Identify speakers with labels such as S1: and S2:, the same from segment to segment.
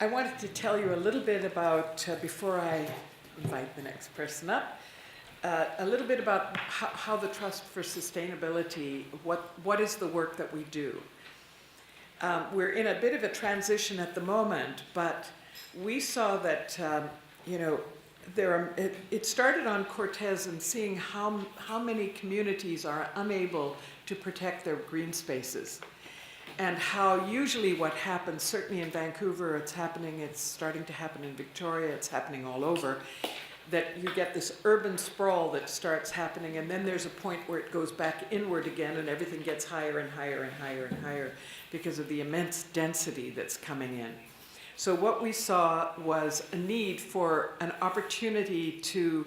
S1: I wanted to tell you a little bit about, before I invite the next person up, a little bit about how the Trust for Sustainability, what is the work that we do. We're in a bit of a transition at the moment, but we saw that, it started on Cortez and seeing how many communities are unable to protect their green spaces. And how usually what happens, certainly in Vancouver, it's starting to happen in Victoria, it's happening all over, that you get this urban sprawl that starts happening, and then there's a point where it goes back inward again and everything gets higher and higher and higher and higher because of the immense density that's coming in. So what we saw was a need for an opportunity to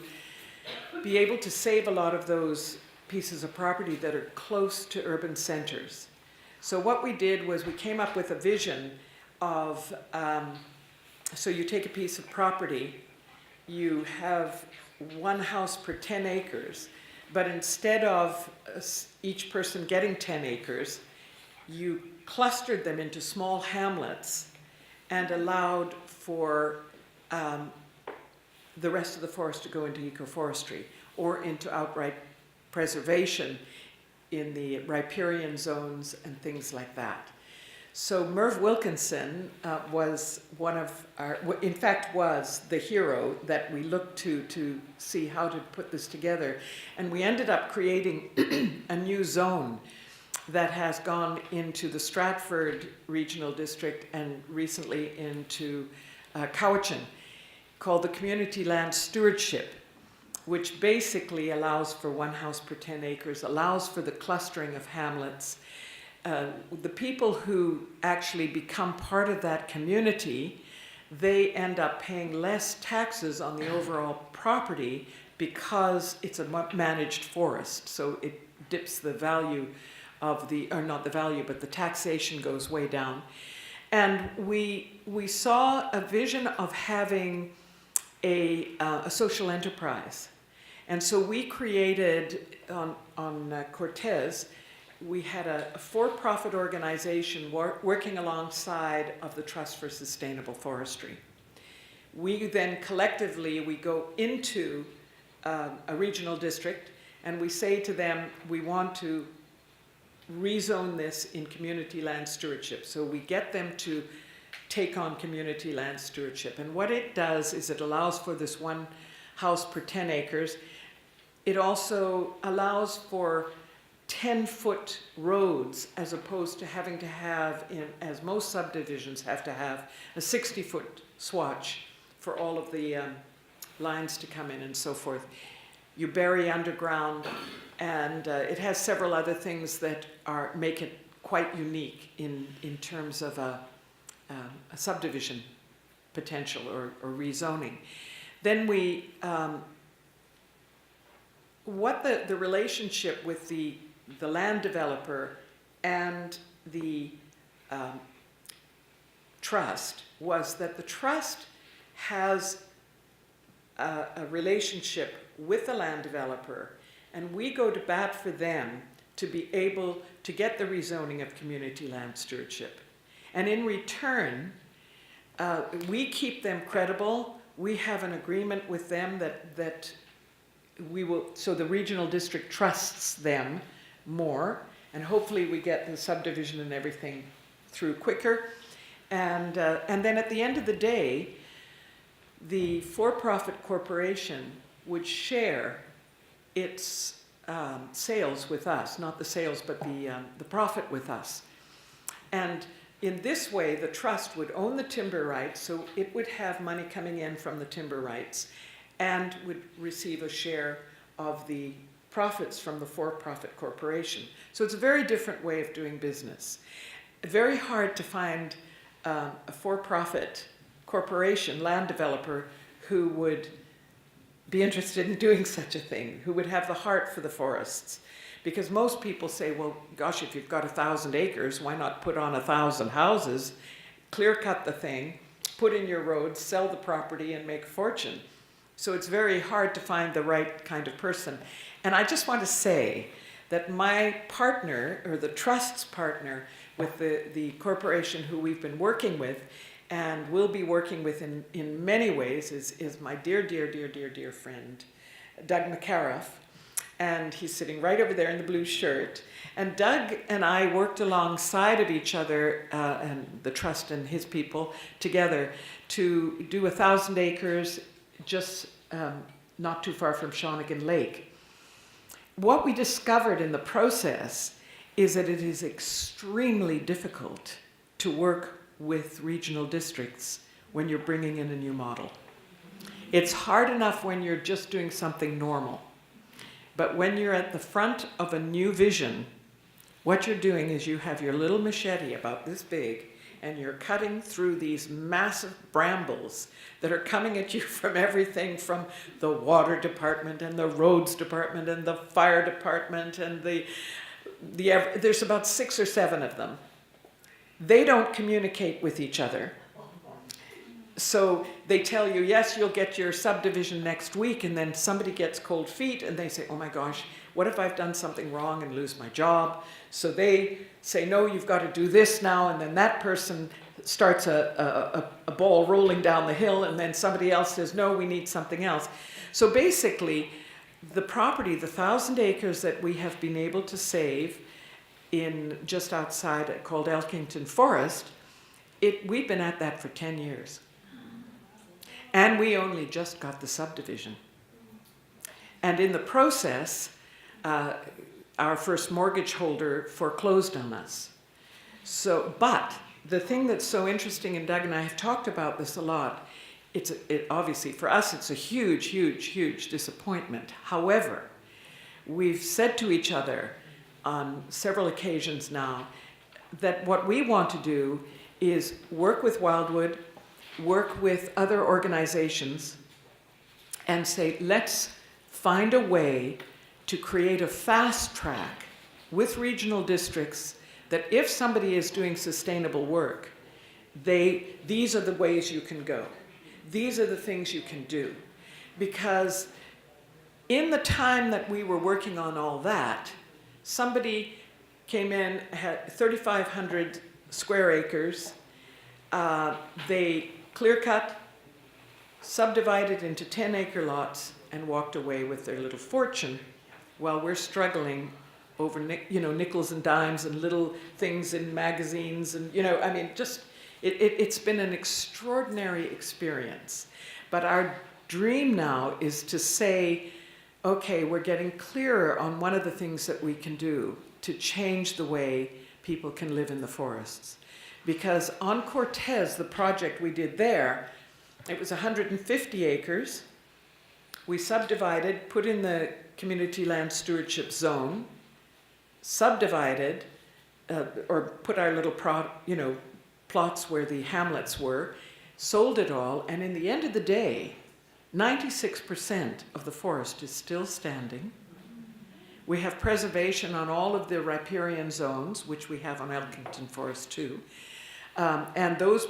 S1: be able to save a lot of those pieces of property that are close to urban centers. So what we did was we came up with a vision of, so you take a piece of property, you have one house per 10 acres, but instead of each person getting 10 acres, you clustered them into small hamlets and allowed for the rest of the forest to go into ecoforestry or into outright preservation in the riparian zones and things like that. So Merv Wilkinson was one of our, in fact was the hero that we looked to see how to put this together. And we ended up creating a new zone that has gone into the Stratford Regional District and recently into Cowichan, called the Community Land Stewardship, which basically allows for one house per 10 acres, allows for the clustering of hamlets. The people who actually become part of that community, they end up paying less taxes on the overall property because it's a managed forest. So it dips the value of or not the value, but the taxation goes way down. And we saw a vision of having a social enterprise. And so we created, on Cortez, we had a for-profit organization working alongside of the Trust for Sustainable Forestry. We then collectively, we go into a regional district and we say to them, we want to rezone this in community land stewardship. So we get them to take on community land stewardship. And what it does is it allows for this one house per 10 acres. It also allows for 10-foot roads as opposed to having to have, as most subdivisions have to have, a 60-foot swatch for all of the lines to come in and so forth. You bury underground, and it has several other things that make it quite unique in terms of a subdivision potential or rezoning. Then what the relationship with the land developer and the trust was that the trust has a relationship with the land developer, and we go to bat for them to be able to get the rezoning of community land stewardship. And in return, we keep them credible. We have an agreement with them that we will, so the regional district trusts them more, and hopefully we get the subdivision and everything through quicker. And then at the end of the day, the for-profit corporation would share its sales with us, not the sales, but the profit with us. And in this way, the trust would own the timber rights, so it would have money coming in from the timber rights and would receive a share of the profits from the for-profit corporation. So it's a very different way of doing business. Very hard to find a for-profit corporation, land developer, who would be interested in doing such a thing, who would have the heart for the forests. Because most people say, well, gosh, if you've got 1,000 acres, why not put on 1,000 houses, clear cut the thing, put in your roads, sell the property, and make a fortune. So it's very hard to find the right kind of person. And I just want to say that my partner, or the trust's partner, with the corporation who we've been working with, and will be working with in many ways is my dear friend, Doug McAra. And he's sitting right over there in the blue shirt. And Doug and I worked alongside of each other, and the Trust and his people together, to do 1,000 acres just not too far from Shawnigan Lake. What we discovered in the process is that it is extremely difficult to work with regional districts when you're bringing in a new model. It's hard enough when you're just doing something normal. But when you're at the front of a new vision, what you're doing is you have your little machete about this big, and you're cutting through these massive brambles that are coming at you from everything from the water department and the roads department and the fire department and there's about 6 or 7 of them. They don't communicate with each other. So they tell you, yes, you'll get your subdivision next week, and then somebody gets cold feet and they say, oh my gosh, what if I've done something wrong and lose my job? So they say, no, you've got to do this now, and then that person starts a ball rolling down the hill, and then somebody else says, no, we need something else. So basically, the property, the 1,000 acres that we have been able to save in just outside called Elkington Forest, we've been at that for 10 years. And we only just got the subdivision. And in the process, our first mortgage holder foreclosed on us. But the thing that's so interesting, and Doug and I have talked about this a lot, obviously for us it's a huge disappointment. However, we've said to each other on several occasions now that what we want to do is work with Wildwood, work with other organizations, and say, let's find a way to create a fast track with regional districts that if somebody is doing sustainable work, these are the ways you can go. These are the things you can do. Because in the time that we were working on all that, somebody came in, had 3,500 square acres. They clear-cut, subdivided into 10-acre lots, and walked away with their little fortune, while we're struggling over nickels and dimes and little things in magazines, and it's been an extraordinary experience. But our dream now is to say, okay, we're getting clearer on one of the things that we can do to change the way people can live in the forests. Because on Cortez, the project we did there, it was 150 acres. We subdivided, put in the community land stewardship zone, subdivided, or put our little plots where the hamlets were, sold it all, and in the end of the day, 96% of the forest is still standing. We have preservation on all of the riparian zones, which we have on Elkington Forest too. And those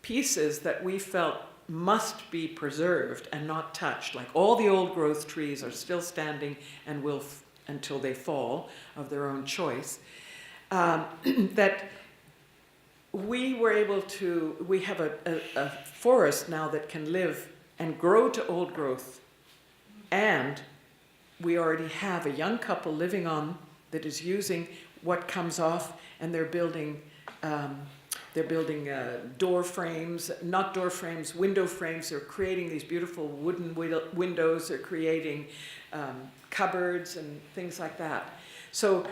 S1: pieces that we felt must be preserved and not touched, like all the old growth trees are still standing and will until they fall of their own choice, that we were able to, we have a forest now that can live and grow to old growth, and we already have a young couple living on that is using what comes off, and they're building door frames, not door frames, window frames. They're creating these beautiful wooden windows. They're creating cupboards and things like that. So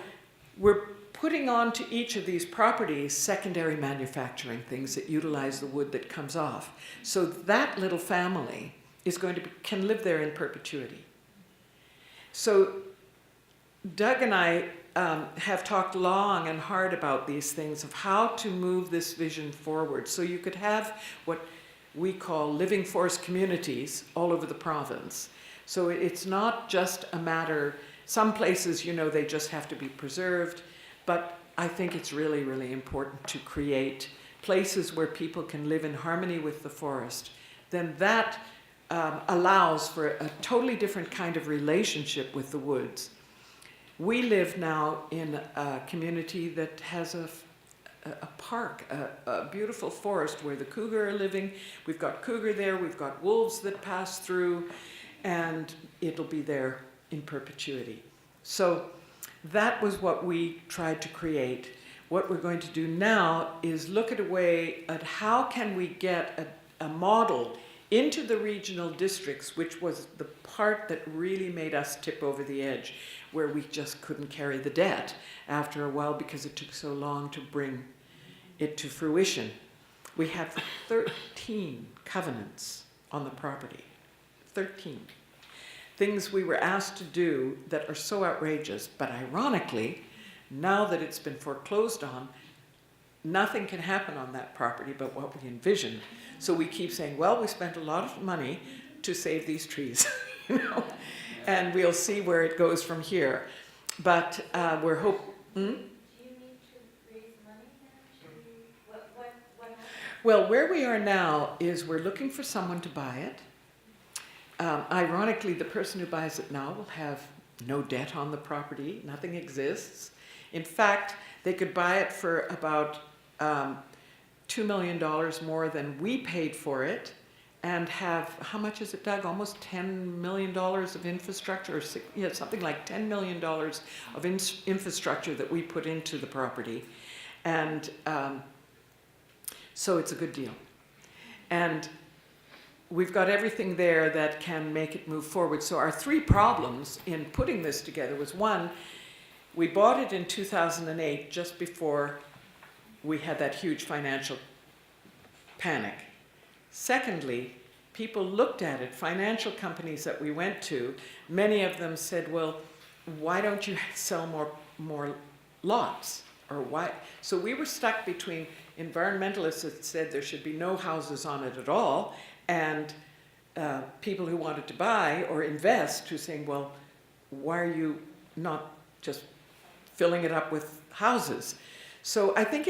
S1: we're putting onto each of these properties secondary manufacturing, things that utilize the wood that comes off. So that little family is can live there in perpetuity. So Doug and I have talked long and hard about these things of how to move this vision forward. So you could have what we call living forest communities all over the province. So it's not just a matter, some places, they just have to be preserved, but I think it's really, really important to create places where people can live in harmony with the forest. Then that allows for a totally different kind of relationship with the woods. We live now in a community that has a park, a beautiful forest where the cougar are living. We've got cougar there, we've got wolves that pass through, and it'll be there in perpetuity. So that was what we tried to create. What we're going to do now is look at a way at how can we get a model into the regional districts, which was the part that really made us tip over the edge, where we just couldn't carry the debt after a while because it took so long to bring it to fruition. We have 13 covenants on the property. 13. Things we were asked to do that are so outrageous, but ironically, now that it's been foreclosed on, nothing can happen on that property but what we envisioned. So we keep saying, well, we spent a lot of money to save these trees, you know, and we'll see where it goes from here. But we're hoping. Do you need to raise money now? What well, where we are now is we're looking for someone to buy it. Ironically, the person who buys it now will have no debt on the property. Nothing exists. In fact, they could buy it for about $2 million more than we paid for it, and have, how much is it, Doug? Almost $10 million of infrastructure, or something like $10 million of infrastructure that we put into the property. And so it's a good deal. And we've got everything there that can make it move forward. So our three problems in putting this together was, one, we bought it in 2008, just before we had that huge financial panic. Secondly, people looked at it, financial companies that we went to, many of them said, well, why don't you sell more lots? Or why? So we were stuck between environmentalists that said there should be no houses on it at all, and people who wanted to buy or invest who saying, well, why are you not just filling it up with houses? So I think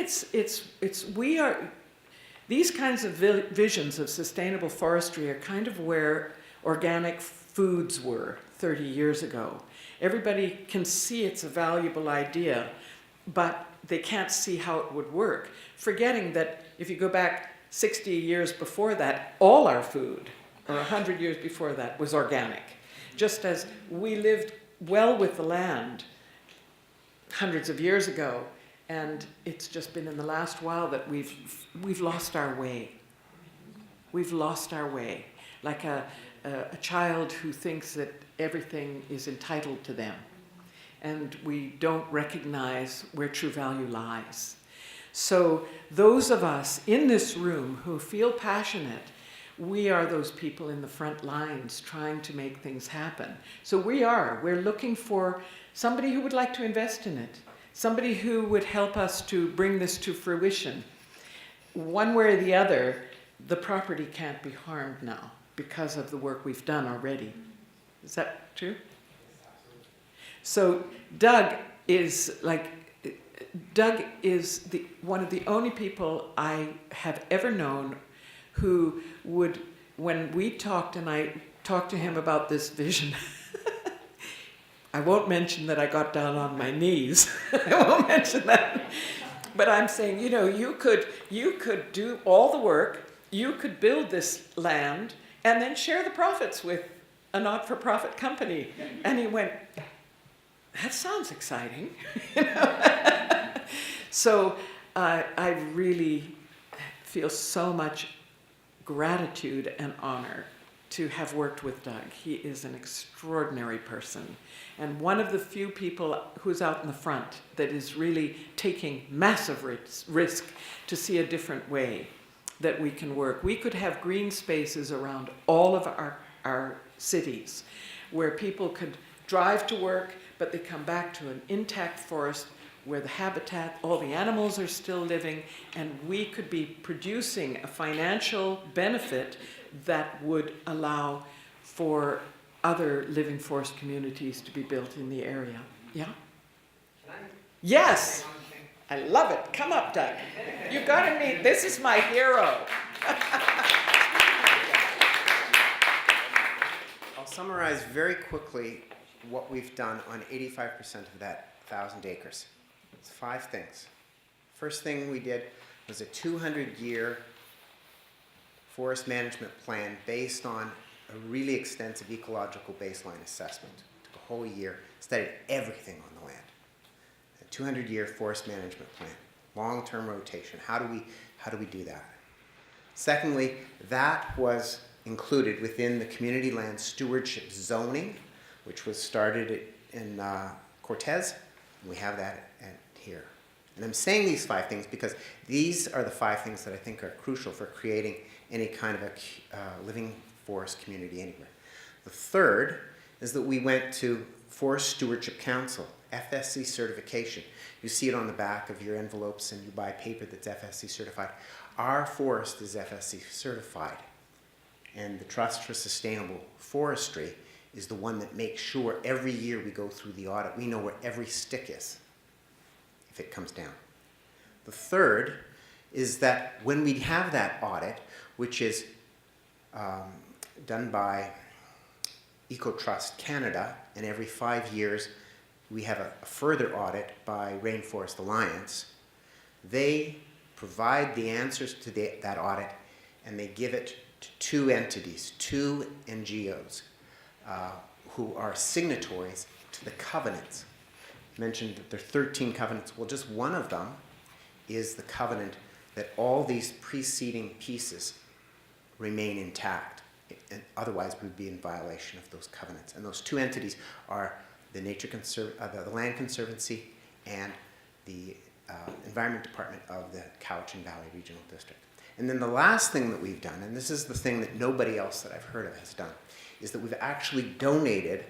S1: these kinds of visions of sustainable forestry are kind of where organic foods were 30 years ago. Everybody can see it's a valuable idea, but they can't see how it would work, forgetting that if you go back 60 years before that, all our food, or 100 years before that, was organic. Just as we lived well with the land hundreds of years ago, and it's just been in the last while that we've lost our way. We've lost our way, like a child who thinks that everything is entitled to them, and we don't recognize where true value lies. So those of us in this room who feel passionate, we are those people in the front lines trying to make things happen. So we're looking for somebody who would like to invest in it, somebody who would help us to bring this to fruition. One way or the other, the property can't be harmed now because of the work we've done already. Is that true? So Doug is one of the only people I have ever known who would, when we talked and I talked to him about this vision, I won't mention that I got down on my knees. I won't mention that. But I'm saying, you could do all the work, you could build this land, and then share the profits with a not-for-profit company. And he went, that sounds exciting. So I really feel so much gratitude and honor to have worked with Doug. He is an extraordinary person, and one of the few people who's out in the front that is really taking massive risk to see a different way that we can work. We could have green spaces around all of our cities where people could drive to work, but they come back to an intact forest where the habitat, all the animals are still living, and we could be producing a financial benefit that would allow for other living forest communities to be built in the area. Yeah? Yes! I love it. Come up, Doug. You've got to meet. This is my hero.
S2: I'll summarize very quickly what we've done on 85% of that 1,000 acres. It's 5 things. First thing we did was a 200-year forest management plan based on a really extensive ecological baseline assessment. Took a whole year, studied everything on the land. A 200-year forest management plan, long-term rotation. How do we do that? Secondly, that was included within the community land stewardship zoning, which was started in Cortez. We have that here. And I'm saying these 5 things because these are the 5 things that I think are crucial for creating any kind of a living forest community anywhere. The third is that we went to Forest Stewardship Council, FSC certification. You see it on the back of your envelopes and you buy paper that's FSC certified. Our forest is FSC certified. And the Trust for Sustainable Forestry is the one that makes sure every year we go through the audit, we know where every stick is if it comes down. The third is that when we have that audit, which is done by EcoTrust Canada, and every 5 years we have a further audit by Rainforest Alliance, they provide the answers to that audit and they give it to 2 entities, 2 NGOs who are signatories to the covenants. I mentioned that there are 13 covenants. Well, just one of them is the covenant that all these preceding pieces remain intact, and otherwise we'd be in violation of those covenants. And those 2 entities are the the Land Conservancy and the Environment Department of the Cowichan Valley Regional District. And then the last thing that we've done, and this is the thing that nobody else that I've heard of has done, is that we've actually donated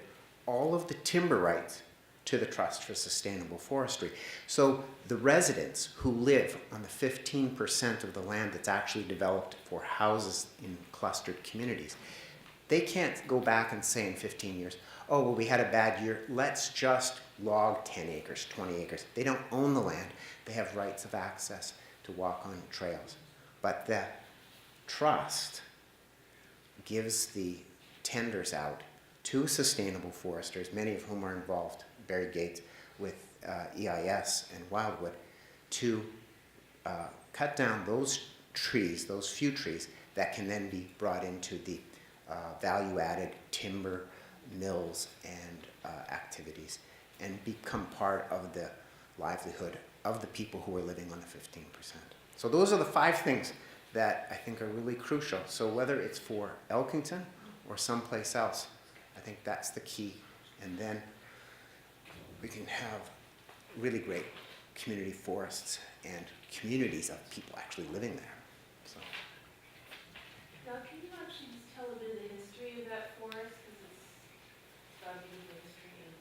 S2: all of the timber rights to the Trust for Sustainable Forestry. So the residents who live on the 15% of the land that's actually developed for houses in clustered communities, they can't go back and say in 15 years, oh, well, we had a bad year, let's just log 10 acres, 20 acres. They don't own the land. They have rights of access to walk on trails. But the trust gives the tenders out to sustainable foresters, many of whom are involved, Barry Gates, with EIS and Wildwood, to cut down those trees, those few trees, that can then be brought into the value-added timber mills and activities and become part of the livelihood of the people who are living on the 15%. So those are the 5 things that I think are really crucial. So whether it's for Elkington or someplace else, I think that's the key. And then we can have really great community forests and communities of people actually living there. So.
S3: Now, can you actually just tell a bit of the history of that forest? Because it's got a beautiful history and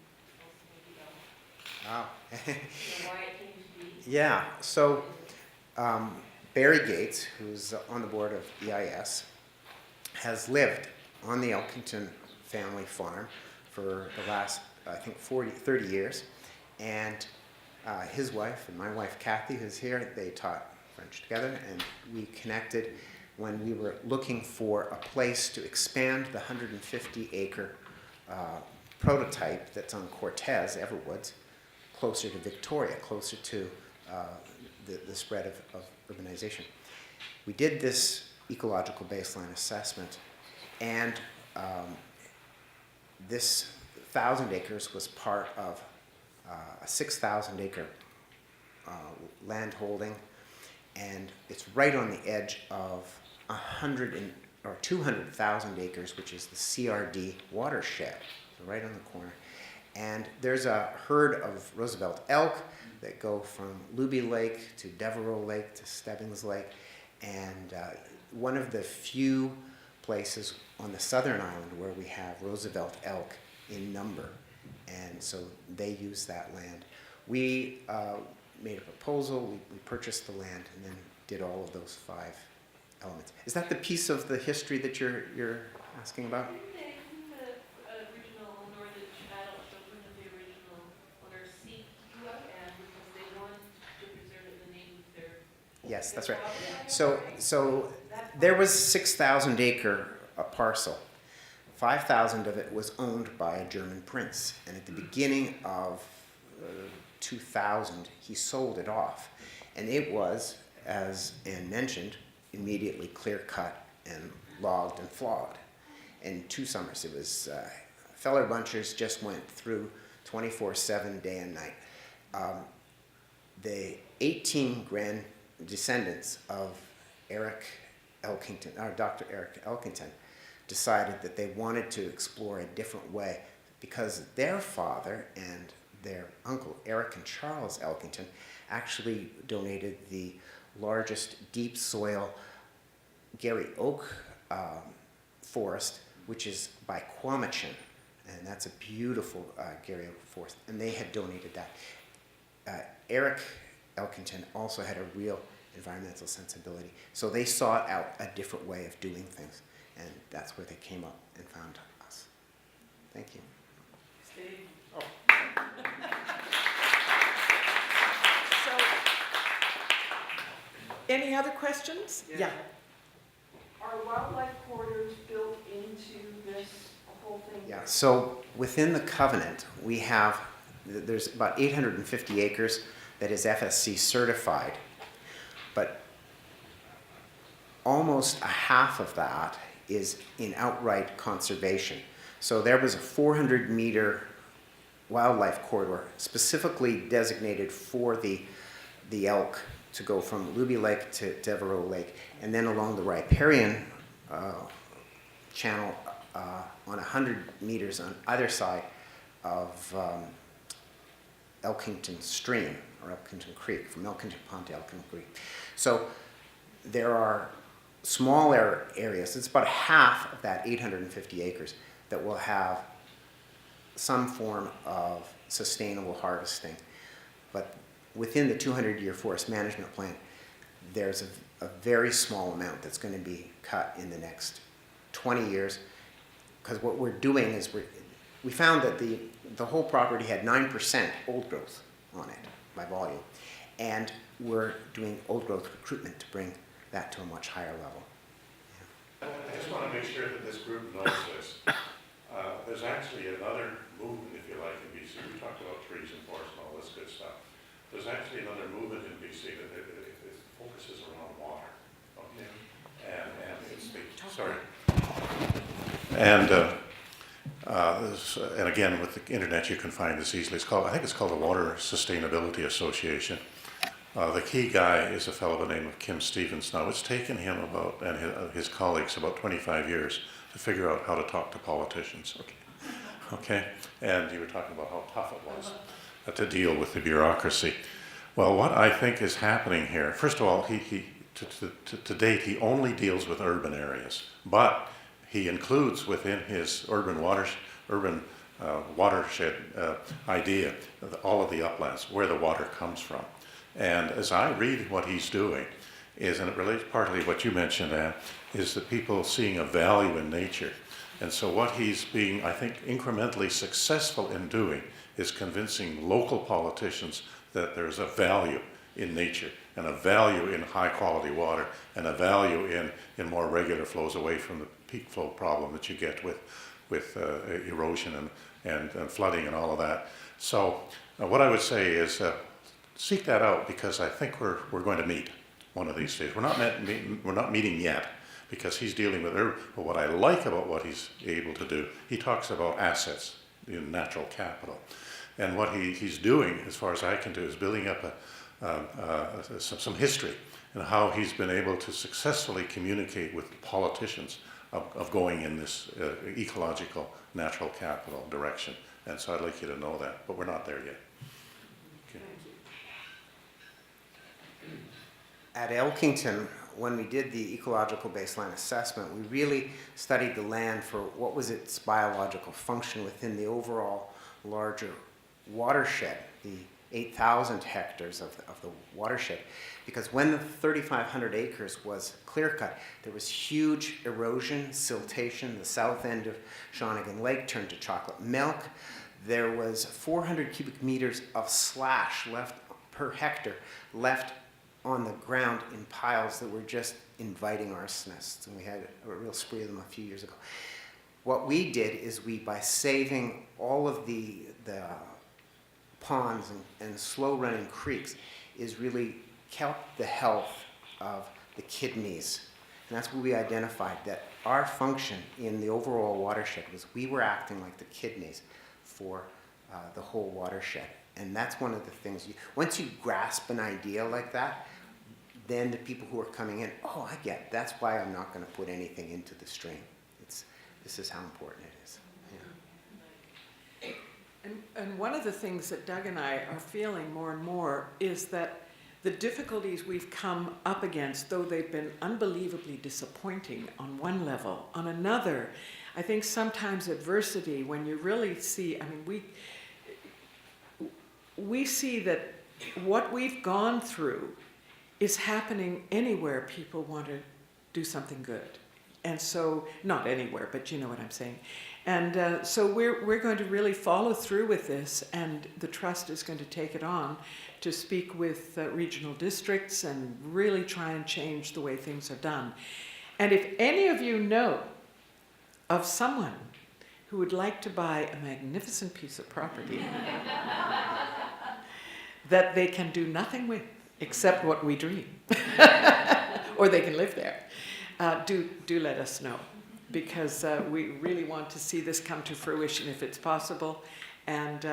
S3: also maybe why it came to be.
S2: Yeah, so Barry Gates, who's on the board of EIS, has lived on the Elkington family farm for the last, I think, 30 years. And his wife and my wife, Kathy, who's here, they taught French together, and we connected when we were looking for a place to expand the 150-acre prototype that's on Cortez, Everwoods, closer to Victoria, closer to the spread of urbanization. We did this ecological baseline assessment, and this 1,000 acres was part of a 6,000-acre land holding, and it's right on the edge of 200,000 acres, which is the CRD watershed, so right on the corner. And there's a herd of Roosevelt elk that go from Luby Lake to Devereux Lake to Stebbings Lake, and one of the few places on the southern island where we have Roosevelt elk in number, and so they use that land. We made a proposal, we purchased the land, and then did all of those 5 elements. Is that the piece of the history that you're asking about?
S3: Didn't the original owner, the adult children of the original owner, seek you out and because they wanted to preserve it in the name of their...
S2: Yes, that's
S3: their
S2: right.
S3: property?
S2: So there was 6,000-acre parcel. 5,000 of it was owned by a German prince, and at the beginning of 2000, he sold it off. And it was, as Ann mentioned, immediately clear-cut and logged and flogged. In 2 summers, it was, feller bunchers just went through 24/7, day and night. The 18 grand descendants of Erik Elkington, or Dr. Erik Elkington, decided that they wanted to explore a different way because their father and their uncle, Erik and Charles Elkington, actually donated the largest deep soil Gary oak forest, which is by Quamachin, and that's a beautiful Gary oak forest, and they had donated that. Erik Elkington also had a real environmental sensibility, so they sought out a different way of doing things, and that's where they came up and found us. Thank you.
S1: Steve? Oh. So, any other questions? Yeah.
S4: Are wildlife corridors built into this whole thing?
S2: Yeah, so within the covenant, we have, there's about 850 acres that is FSC certified, but almost a half of that is in outright conservation. So there was a 400-meter wildlife corridor specifically designated for the elk to go from Luby Lake to Devereaux Lake, and then along the riparian channel on 100 meters on either side of Elkington Stream, or Elkington Creek, from Elkington Pond to Elkington Creek. So there are smaller areas, it's about half of that 850 acres that will have some form of sustainable harvesting. But within the 200-year forest management plan, there's a very small amount that's going to be cut in the next 20 years. Because what we're doing is we found that the whole property had 9% old growth on it by volume. And we're doing old growth recruitment to bring that to a much higher level.
S5: I just want to make sure that this group knows this. There's actually another movement, if you like, in BC. We talked about trees and forests and all this good stuff. There's actually another movement in BC that it focuses around water. Okay? And it's the, sorry. And again, with the internet, you can find this easily. I think it's called the Water Sustainability Association. The key guy is a fellow by the name of Kim Stevens. Now, it's taken him and his colleagues about 25 years to figure out how to talk to politicians. Okay? And you were talking about how tough it was to deal with the bureaucracy. Well, what I think is happening here, first of all, to date, he only deals with urban areas, but he includes within his urban watershed idea all of the uplands, where the water comes from. And as I read what he's doing, and it relates partly what you mentioned, Anne, is that people seeing a value in nature. And so what he's being, I think, incrementally successful in doing is convincing local politicians that there's a value in nature and a value in high quality water and a value in more regular flows away from the peak flow problem that you get with erosion and flooding and all of that. So what I would say is seek that out, because I think we're going to meet one of these days. We're not meeting yet, because he's dealing with urban. But what I like about what he's able to do, he talks about assets in natural capital. And what he's doing, as far as I can do, is building up some history and how he's been able to successfully communicate with politicians of going in this ecological natural capital direction. And so I'd like you to know that, but we're not there yet. Okay.
S2: At Elkington, when we did the ecological baseline assessment, we really studied the land for what was its biological function within the overall larger watershed, the 8,000 hectares of the watershed. Because when the 3,500 acres was clear-cut, there was huge erosion, siltation. The south end of Shawnigan Lake turned to chocolate milk. There was 400 cubic meters of slash left per hectare left on the ground in piles that were just inviting arsonists, and we had a real spree of them a few years ago. What we did is by saving all of the ponds and slow-running creeks, is really kept the health of the kidneys. And that's what we identified, that our function in the overall watershed was we were acting like the kidneys for the whole watershed. And that's one of the things, once you grasp an idea like that, then the people who are coming in, oh, I get it. That's why I'm not going to put anything into the stream. This is how important it is. Yeah.
S1: And one of the things that Doug and I are feeling more and more is that the difficulties we've come up against, though they've been unbelievably disappointing on one level, on another, I think sometimes adversity, when you really see, I mean, we see that what we've gone through is happening anywhere people want to do something good. And so, not anywhere, but you know what I'm saying. And so we're going to really follow through with this, and the Trust is going to take it on to speak with regional districts and really try and change the way things are done. And if any of you know of someone who would like to buy a magnificent piece of property that they can do nothing with except what we dream, or they can live there, do let us know, because we really want to see this come to fruition if it's possible, and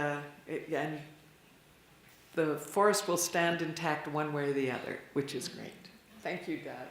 S1: the forest will stand intact one way or the other, which is great. Thank you, Dad.